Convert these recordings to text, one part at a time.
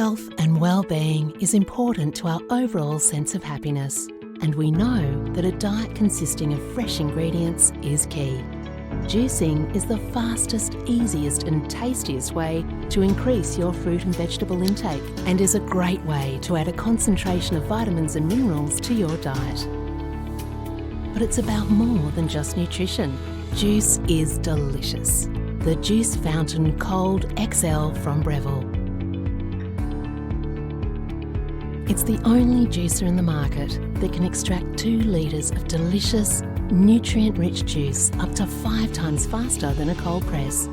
Health and well-being is important to our overall sense of happiness, and we know that a diet consisting of fresh ingredients is key. Juicing is the fastest, easiest and tastiest way to increase your fruit and vegetable intake, and is a great way to add a concentration of vitamins and minerals to your diet. But it's about more than just nutrition. Juice is delicious. The Juice Fountain Cold XL from Breville. It's the only juicer in the market that can extract 2 litres of delicious, nutrient-rich juice up to 5 times faster than a cold press.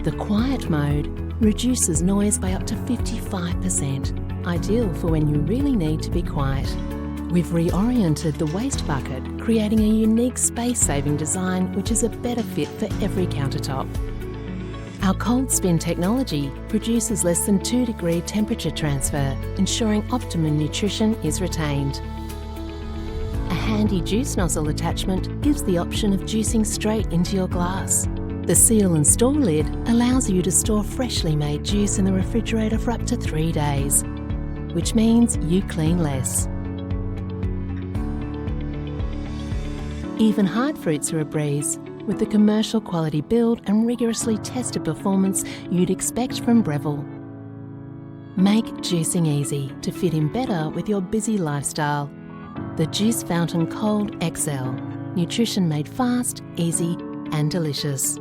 The quiet mode reduces noise by up to 55%, ideal for when you really need to be quiet. We've reoriented the waste bucket, creating a unique space-saving design which is a better fit for every countertop. Our cold spin technology produces less than 2-degree temperature transfer, ensuring optimum nutrition is retained. A handy juice nozzle attachment gives the option of juicing straight into your glass. The seal and store lid allows you to store freshly made juice in the refrigerator for up to 3 days, which means you clean less. Even hard fruits are a breeze, with the commercial quality build and rigorously tested performance you'd expect from Breville. Make juicing easy to fit in better with your busy lifestyle. The Juice Fountain Cold XL. Nutrition made fast, easy and delicious.